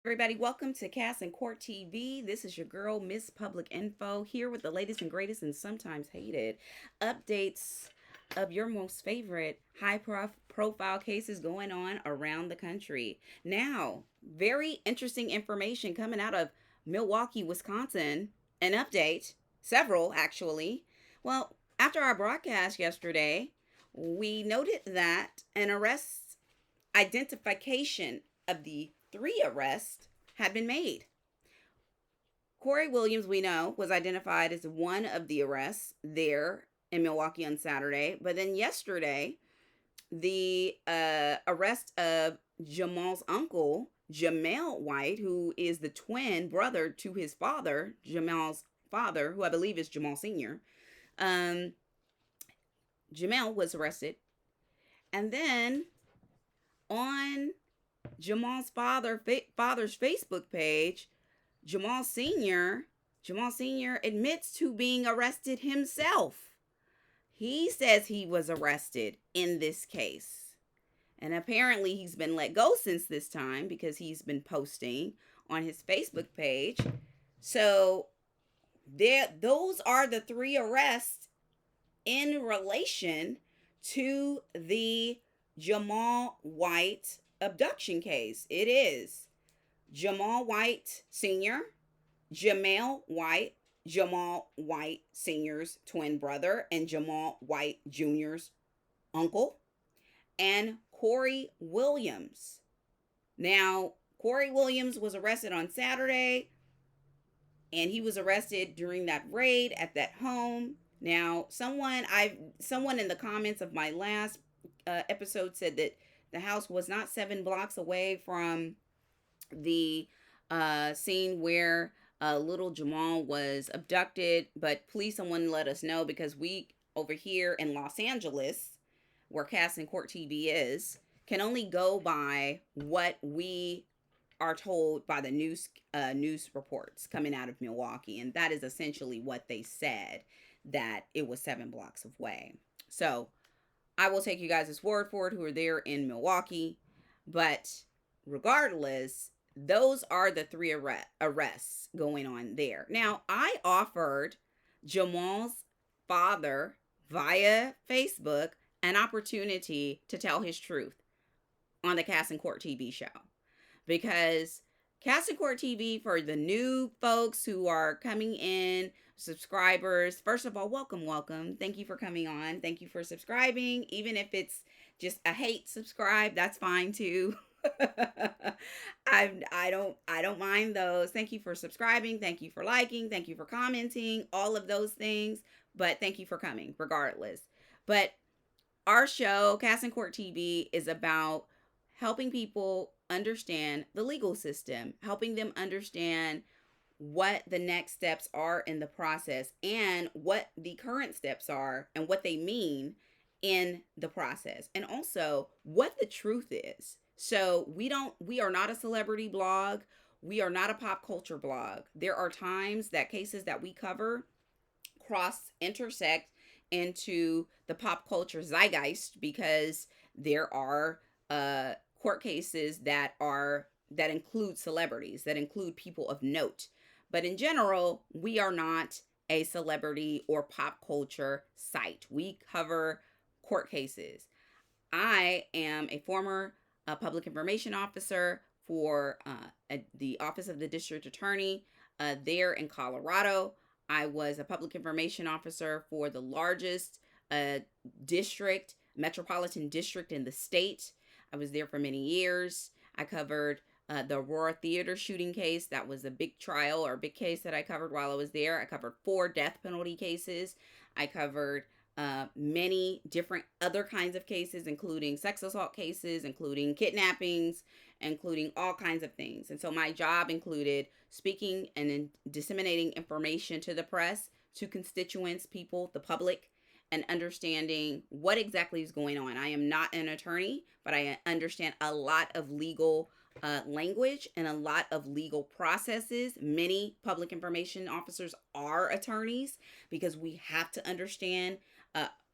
Everybody, welcome to Cast and Court TV. This is your girl, Miss Public Info, here with the latest and greatest and sometimes hated updates of your most favorite high profile cases going on around the country. Now, very interesting information coming out of Milwaukee, Wisconsin. An update, several actually. Well, after our broadcast yesterday, we noted that an arrest identification of the three arrests had been made. Corey Williams, we know, was identified as one of the arrests there in Milwaukee on Saturday. But then yesterday, the arrest of Jamal's uncle, Jamal White, who is the twin brother to his father, Jamal's father, who I believe is Jamal Sr., um, Jamal was arrested. And then on Jamal's father's Facebook page, Jamal Sr. admits to being arrested himself. He says he was arrested in this case. And apparently he's been let go since this time because he's been posting on his Facebook page. So those are the three arrests in relation to the Jamal White abduction case. It is Jamal White Sr., Jamal White Sr.'s twin brother, and Jamal White Jr.'s uncle, and Corey Williams. Now, Corey Williams was arrested on Saturday, and he was arrested during that raid at that home. Now, someone in the comments of my last episode said that the house was not 7 blocks away from the scene where little Jamal was abducted. But please, someone let us know, because we over here in Los Angeles, where Cast and Court TV is, can only go by what we are told by the news reports coming out of Milwaukee, and that is essentially what they said, that it was 7 blocks away. So I will take you guys' word for it who are there in Milwaukee. But regardless, those are the three arrests going on there. Now, I offered Jamal's father via Facebook an opportunity to tell his truth on the Cast and Court TV show. Because Cast and Court TV, for the new folks who are coming in, subscribers, first of all, welcome. Thank you for coming on. Thank you for subscribing. Even if it's just a hate subscribe, that's fine too. I don't mind those. Thank you for subscribing. Thank you for liking. Thank you for commenting. All of those things. But thank you for coming regardless. But our show, Cast and Court TV, is about helping people understand the legal system, helping them understand what the next steps are in the process, and what the current steps are and what they mean in the process, and also what the truth is. So we are not a celebrity blog. We are not a pop culture blog. There are times that cases that we cover intersect into the pop culture zeitgeist, because there are court cases that include celebrities, that include people of note. But in general, we are not a celebrity or pop culture site. We cover court cases. I am a former public information officer for the Office of the District Attorney there in Colorado. I was a public information officer for the largest metropolitan district in the state. I was there for many years. I covered the Aurora Theater shooting case. That was a big trial or big case that I covered while I was there. I covered 4 death penalty cases. I covered many different other kinds of cases, including sex assault cases, including kidnappings, including all kinds of things. And so my job included speaking and disseminating information to the press, to constituents, people, the public, and understanding what exactly is going on. I am not an attorney, but I understand a lot of legal language and a lot of legal processes. Many public information officers are attorneys, because we have to understand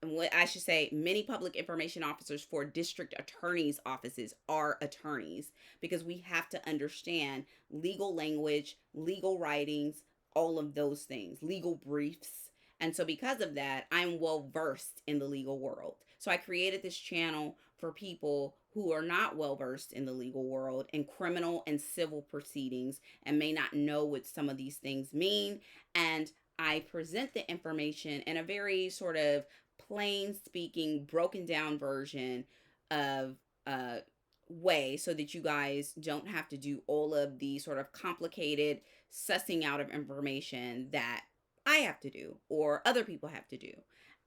what I should say, many public information officers for district attorneys' offices are attorneys, because we have to understand legal language, legal writings, all of those things, legal briefs. And so, because of that, I'm well versed in the legal world. So, I created this channel for people who are not well versed in the legal world, in criminal and civil proceedings, and may not know what some of these things mean. And I present the information in a very sort of plain speaking, broken down version of way, so that you guys don't have to do all of the sort of complicated sussing out of information that I have to do or other people have to do.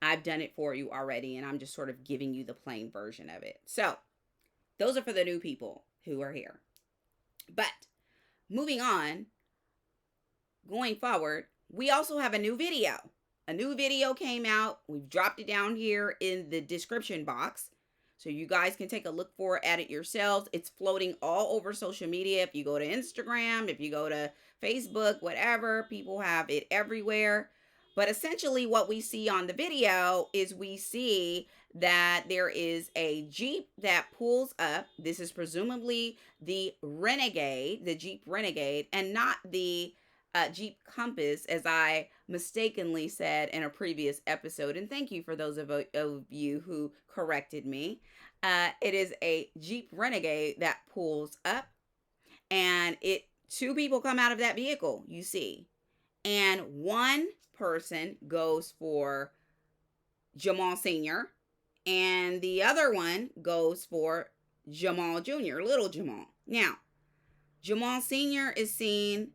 I've done it for you already, and I'm just sort of giving you the plain version of it. So, those are for the new people who are here. But moving on, going forward, we also have a new video. A new video came out. We've dropped it down here in the description box, so you guys can take a look at it yourselves. It's floating all over social media. If you go to Instagram, if you go to Facebook, whatever, people have it everywhere. But essentially what we see on the video is we see that there is a Jeep that pulls up. This is presumably the Renegade, the Jeep Renegade, and not the Jeep Compass, as I mistakenly said in a previous episode. And thank you for those of you who corrected me. It is a Jeep Renegade that pulls up, and two people come out of that vehicle, you see. And one person goes for Jamal Sr., and the other one goes for Jamal Jr., little Jamal. Now, Jamal Sr. is seen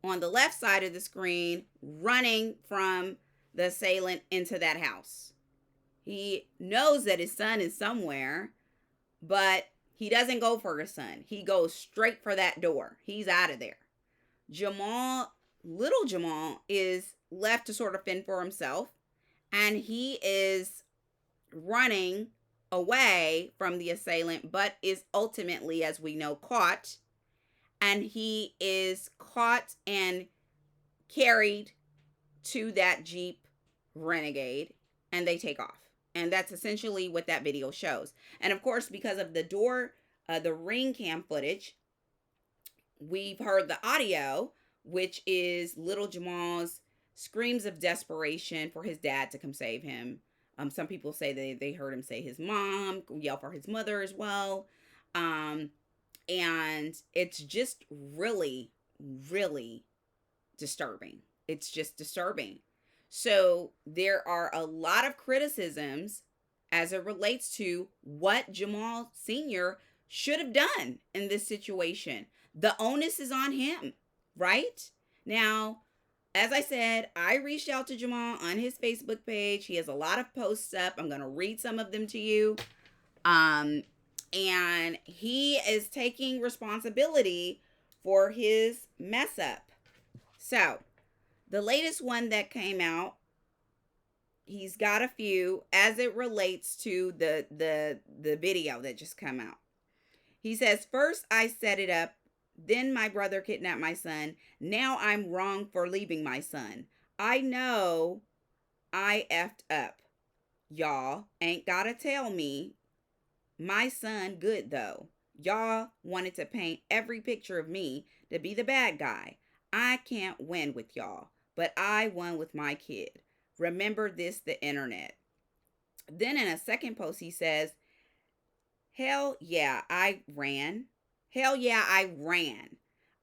on the left side of the screen running from the assailant into that house. He knows that his son is somewhere, but he doesn't go for his son. He goes straight for that door. He's out of there. Little Jamal, is left to sort of fend for himself, and he is running away from the assailant, but is ultimately, as we know, caught. And he is caught and carried to that Jeep Renegade, and they take off. And that's essentially what that video shows. And of course, because of the ring cam footage, we've heard the audio, which is little Jamal's screams of desperation for his dad to come save him. Some people say they heard him say his mom, yell for his mother as well. And it's just really, really disturbing. It's just disturbing. So there are a lot of criticisms as it relates to what Jamal Sr. should have done in this situation. The onus is on him, right? Now, as I said, I reached out to Jamal on his Facebook page. He has a lot of posts up. I'm going to read some of them to you. And he is taking responsibility for his mess up. So, the latest one that came out, he's got a few as it relates to the video that just come out. He says, "First I set it up, then my brother kidnapped my son. Now I'm wrong for leaving my son. I know I effed up. Y'all ain't gotta tell me my son good though. Y'all wanted to paint every picture of me to be the bad guy. I can't win with y'all, but I won with my kid. Remember this, the internet." Then in a second post, he says, "Hell yeah, I ran. Hell yeah, I ran.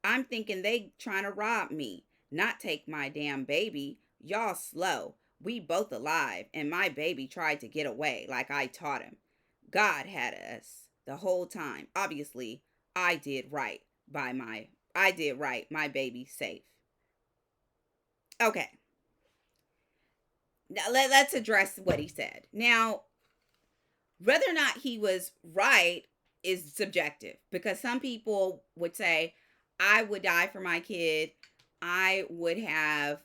I'm thinking they trying to rob me, not take my damn baby. Y'all slow. We both alive, and my baby tried to get away like I taught him. God had us the whole time. Obviously, I did right. My baby safe." Okay. Now let's address what he said. Now, whether or not he was right is subjective, because some people would say, I would die for my kid. I would have,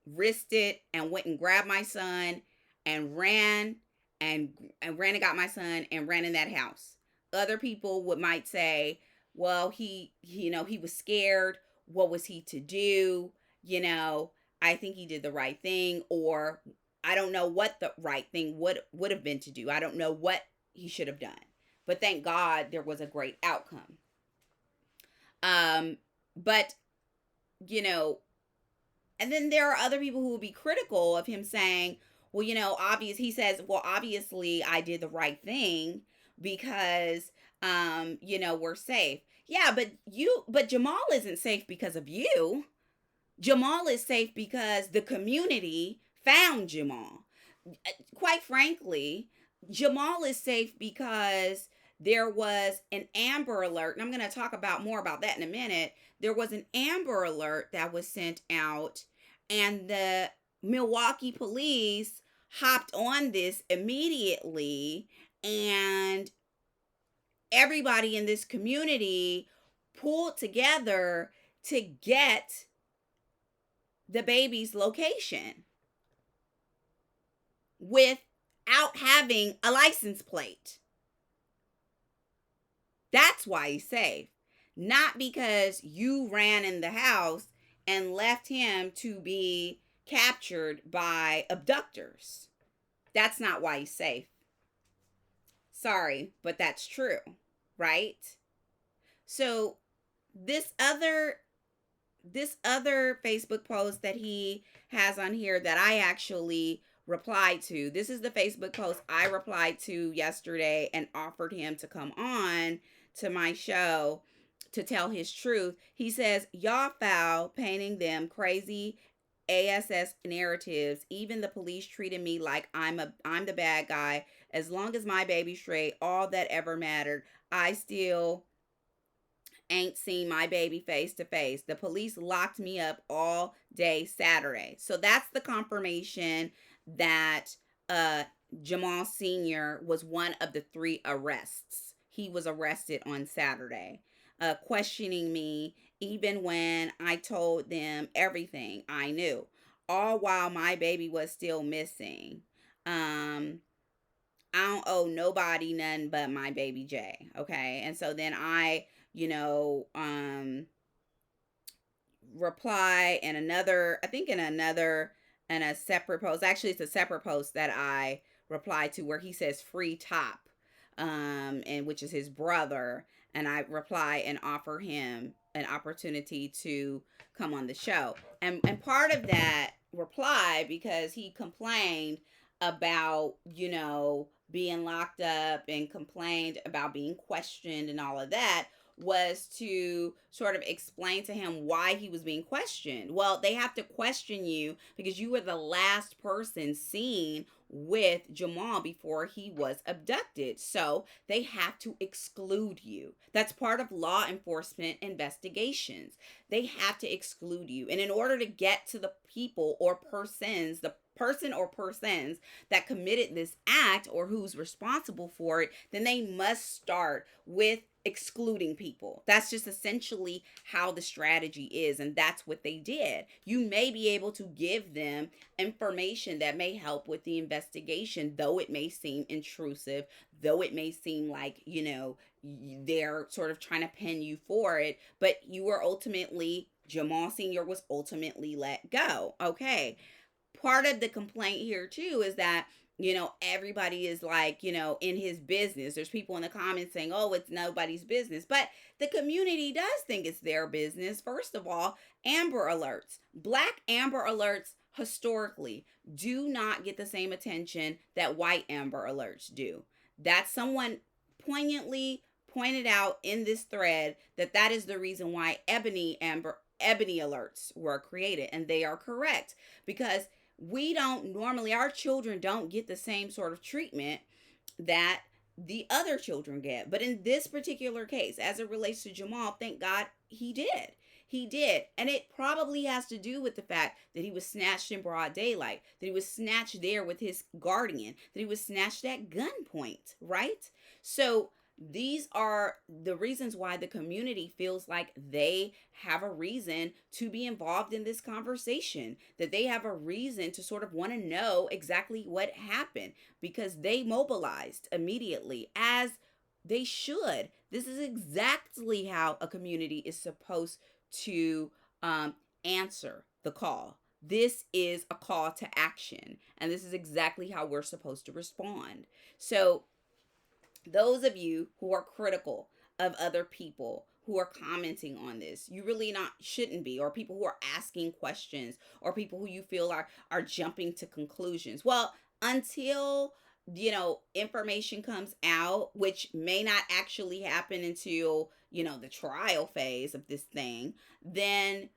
risked it and went and grabbed my son and ran and got my son and ran in that house. Other people might say, well, he was scared. What was he to do? I think he did the right thing. Or I don't know what the right thing would have been to do. I don't know what he should have done. But thank God there was a great outcome. But you know, and then there are other people who will be critical of him saying, well, he says, well, obviously I did the right thing because we're safe. Yeah, but Jamal isn't safe because of you. Jamal is safe because the community found Jamal. Quite frankly, Jamal is safe because there was an Amber Alert, and I'm going to talk about more about that in a minute. There was an Amber Alert that was sent out, and the Milwaukee police hopped on this immediately, and everybody in this community pulled together to get the baby's location without having a license plate. That's why he's safe. Not because you ran in the house and left him to be captured by abductors. That's not why he's safe. Sorry, but that's true, right? So this other Facebook post that he has on here that I actually replied to. This is the Facebook post I replied to yesterday and offered him to come on to my show to tell his truth. He says, y'all foul painting them crazy ASS narratives. Even the police treated me like I'm the bad guy. As long as my baby's straight, all that ever mattered. I still ain't seen my baby face to face. The police locked me up all day Saturday. So that's the confirmation that Jamal Sr. was one of the 3 arrests. He was arrested on Saturday, questioning me even when I told them everything I knew, all while my baby was still missing. I don't owe nobody nothing but my baby Jay. Okay. And so then I reply in a separate post. Actually, it's a separate post that I replied to where he says free top, and which is his brother. And I reply and offer him an opportunity to come on the show. And part of that reply, because he complained about, being locked up and complained about being questioned and all of that, was to sort of explain to him why he was being questioned. Well, they have to question you because you were the last person seen with Jamal before he was abducted. So they have to exclude you. That's part of law enforcement investigations. They have to exclude you. And in order to get to the people or persons, the person or persons that committed this act or who's responsible for it, then they must start with excluding people. That's just essentially how the strategy is, and that's what they did. You may be able to give them information that may help with the investigation, though it may seem intrusive, though it may seem like, they're sort of trying to pin you for it, but you were ultimately, Jamal Sr. was ultimately let go. Okay. Part of the complaint here too is that everybody is like, in his business. There's people in the comments saying, oh, it's nobody's business. But the community does think it's their business. First of all, Amber Alerts. Black Amber Alerts historically do not get the same attention that white Amber Alerts do. That someone poignantly pointed out in this thread that is the reason why Ebony Alerts were created. And they are correct, because we don't normally, our children don't get the same sort of treatment that the other children get. But in this particular case, as it relates to Jamal, thank God he did. He did. And it probably has to do with the fact that he was snatched in broad daylight, that he was snatched there with his guardian, that he was snatched at gunpoint, right? So these are the reasons why the community feels like they have a reason to be involved in this conversation, that they have a reason to sort of want to know exactly what happened, because they mobilized immediately, as they should. This is exactly how a community is supposed to answer the call. this is a call to action. And this is exactly how we're supposed to respond. So, those of you who are critical of other people who are commenting on this, you really not shouldn't be, or people who are asking questions, or people who you feel are jumping to conclusions. Well, until information comes out, which may not actually happen until the trial phase of this thing, then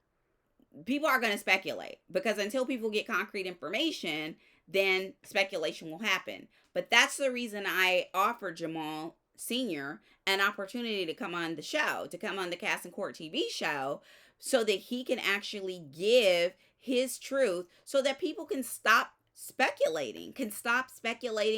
people are going to speculate, because until people get concrete information, then speculation will happen. But that's the reason I offered Jamal Sr. an opportunity to come on the show, to come on the Cast in Court TV show, so that he can actually give his truth, so that people can stop speculating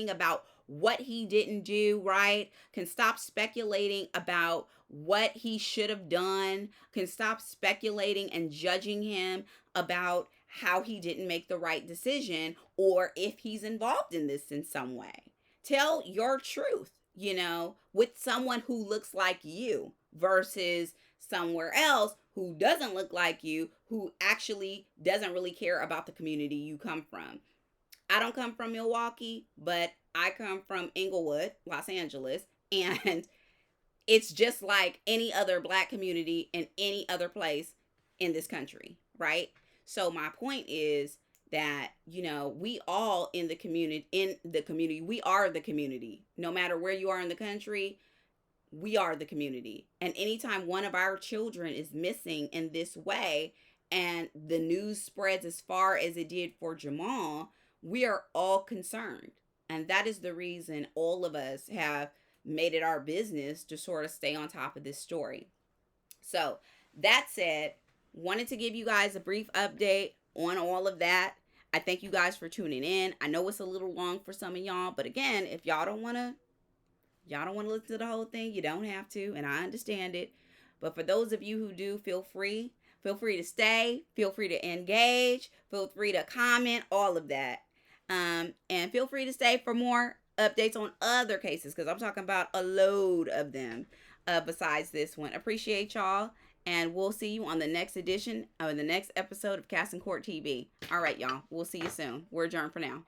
about what he didn't do right, can stop speculating about what he should have done, can stop speculating and judging him about how he didn't make the right decision, or if he's involved in this in some way. Tell your truth, with someone who looks like you versus somewhere else who doesn't look like you, who actually doesn't really care about the community you come from. I don't come from Milwaukee, but I come from Inglewood, Los Angeles, and it's just like any other Black community in any other place in this country, right? So my point is that, we all in the community, we are the community. No matter where you are in the country, we are the community. And anytime one of our children is missing in this way, and the news spreads as far as it did for Jamal, we are all concerned. And that is the reason all of us have made it our business to sort of stay on top of this story. So that said, wanted to give you guys a brief update on all of that. I thank you guys for tuning in. I know it's a little long for some of y'all, but again, if y'all don't want to listen to the whole thing, you don't have to, and I understand it. But for those of you who do, feel free to stay, feel free to engage, feel free to comment, all of that. And feel free to stay for more updates on other cases, because I'm talking about a load of them besides this one. Appreciate y'all, and we'll see you on the next edition of the next episode of Cast in Court TV. All right, y'all. We'll see you soon. We're adjourned for now.